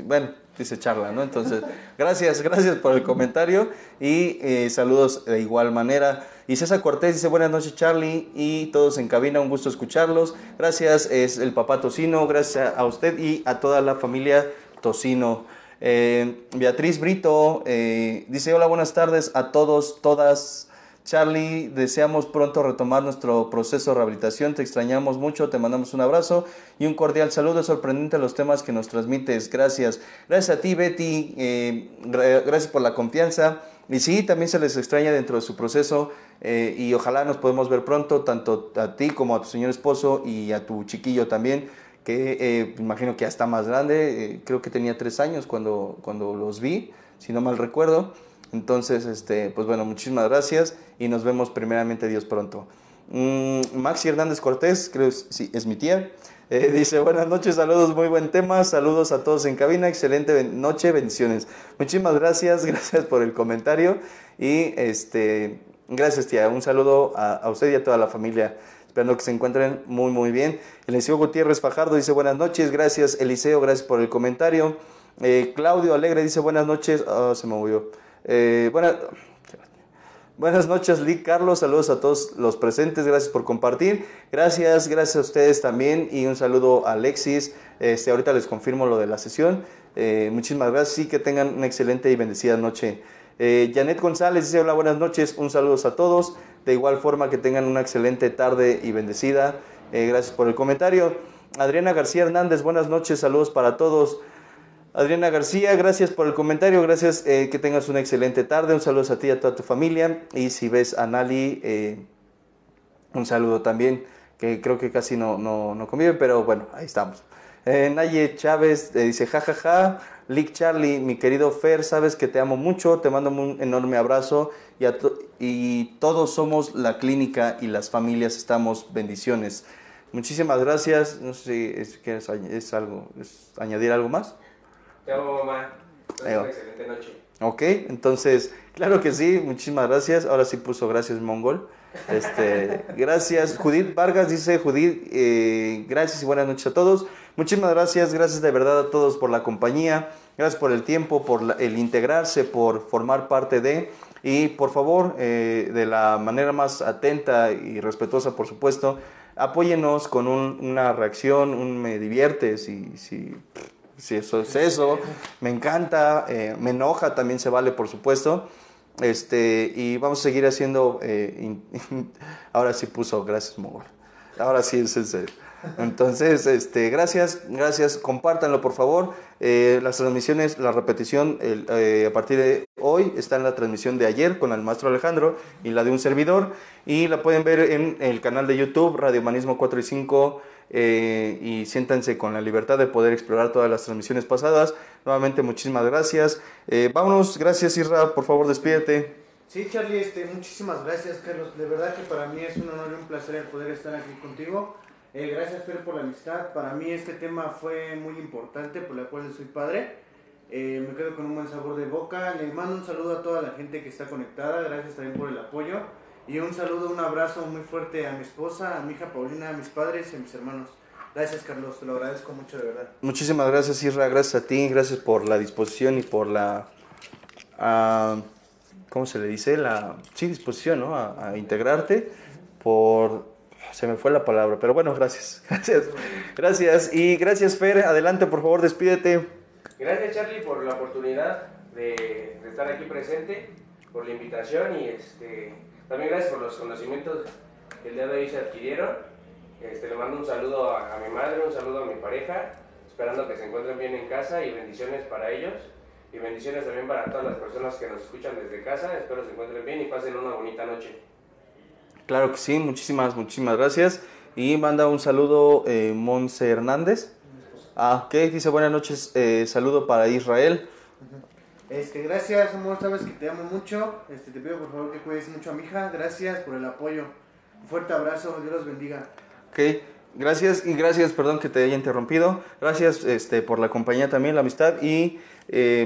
Bueno, dice Charla, ¿no? Entonces, gracias por el comentario, y saludos de igual manera. Y César Cortés dice, buenas noches Charlie y todos en cabina, un gusto escucharlos. Gracias, es el papá Tocino, gracias a usted y a toda la familia Tocino. Beatriz Brito dice, hola, buenas tardes a todos, todas. Charlie, deseamos pronto retomar nuestro proceso de rehabilitación, te extrañamos mucho, te mandamos un abrazo y un cordial saludo. Es sorprendente los temas que nos transmites, gracias. Gracias a ti Betty, gracias por la confianza, Y sí, también se les extraña dentro de su proceso y ojalá nos podemos ver pronto, tanto a ti como a tu señor esposo y a tu chiquillo también, que imagino que ya está más grande, creo que tenía 3 años cuando los vi, si no mal recuerdo. Entonces, pues bueno, muchísimas gracias y nos vemos primeramente Dios pronto. Maxi Hernández Cortés, creo que sí, es mi tía. Dice, buenas noches, saludos, muy buen tema, saludos a todos en cabina, excelente noche, bendiciones. Muchísimas gracias por el comentario y gracias tía, un saludo a usted y a toda la familia, esperando que se encuentren muy muy bien. Eliseo Gutiérrez Fajardo dice, buenas noches, gracias Eliseo, gracias por el comentario. Claudio Alegre dice, buenas noches, se me movió. Buenas noches, Lee Carlos, saludos a todos los presentes, gracias por compartir, gracias a ustedes también y un saludo a Alexis, ahorita les confirmo lo de la sesión, muchísimas gracias y que tengan una excelente y bendecida noche. Janet González dice, hola, buenas noches, un saludo a todos, de igual forma que tengan una excelente tarde y bendecida, gracias por el comentario. Adriana García Hernández, buenas noches, saludos para todos. Adriana García, gracias por el comentario, gracias, que tengas una excelente tarde, un saludo a ti y a toda tu familia, y si ves a Nali, un saludo también, que creo que casi no conviven, pero bueno, ahí estamos. Naye Chávez dice, jajaja, Lick Charlie, mi querido Fer, sabes que te amo mucho, te mando un enorme abrazo, y todos somos la clínica y las familias estamos, bendiciones. Muchísimas gracias, no sé si quieres añadir algo más. Te amo, mamá. Una excelente noche. Ok, entonces, claro que sí, muchísimas gracias. Ahora sí puso gracias, Mongol. Gracias. Judith Vargas dice, Judith, gracias y buenas noches a todos. Muchísimas gracias de verdad a todos por la compañía. Gracias por el tiempo, por el integrarse, por formar parte de... Y por favor, de la manera más atenta y respetuosa, por supuesto, apóyenos con una reacción, un me divierte, si eso es eso, me encanta, me enoja, también se vale, por supuesto. Y vamos a seguir haciendo, ahora sí puso, gracias, Mogol. Ahora sí es en serio. Entonces, gracias, compártanlo, por favor. Las transmisiones, la repetición, a partir de hoy está en la transmisión de ayer con el maestro Alejandro y la de un servidor. Y la pueden ver en el canal de YouTube, Radio Humanismo 4 y 5. Y siéntanse con la libertad de poder explorar todas las transmisiones pasadas. Nuevamente muchísimas gracias. Vámonos, gracias Isra, por favor despídete. Sí, Charlie, muchísimas gracias, Carlos, de verdad que para mí es un honor y un placer el poder estar aquí contigo. Gracias, Fer, por la amistad. Para mí este tema fue muy importante, por la cual soy padre. Me quedo con un buen sabor de boca. Le mando un saludo a toda la gente que está conectada, gracias también por el apoyo. Y un saludo, un abrazo muy fuerte a mi esposa, a mi hija Paulina, a mis padres y a mis hermanos. Gracias, Carlos, te lo agradezco mucho, de verdad. Muchísimas gracias, Isra, gracias a ti, gracias por la disposición y por la, ¿cómo se le dice? Disposición, ¿no? A integrarte, se me fue la palabra, pero bueno, gracias. Y gracias, Fer, adelante, por favor, despídete. Gracias, Charlie, por la oportunidad de estar aquí presente, por la invitación y también gracias por los conocimientos que el día de hoy se adquirieron. Le mando un saludo a mi madre, un saludo a mi pareja, esperando que se encuentren bien en casa y bendiciones para ellos. Y bendiciones también para todas las personas que nos escuchan desde casa. Espero se encuentren bien y pasen una bonita noche. Claro que sí, muchísimas gracias. Y manda un saludo Monse Hernández. ¿Qué dice? Buenas noches, saludo para Israel. Gracias, amor, sabes que te amo mucho. Te pido por favor que cuides mucho a mi hija. Gracias por el apoyo. Un fuerte abrazo, Dios los bendiga. Ok, gracias, perdón que te haya interrumpido. Gracias por la compañía también, la amistad. Y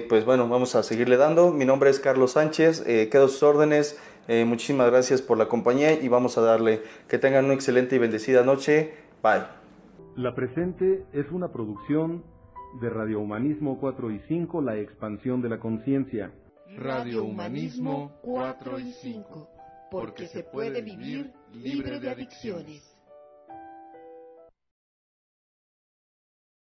pues bueno, vamos a seguirle dando. Mi nombre es Carlos Sánchez, quedo a sus órdenes. Muchísimas gracias por la compañía y vamos a darle. Que tengan una excelente y bendecida noche. Bye. La presente es una producción de Radio Humanismo 4 y 5, la expansión de la conciencia. Radio Humanismo 4 y 5, porque se puede vivir libre de adicciones.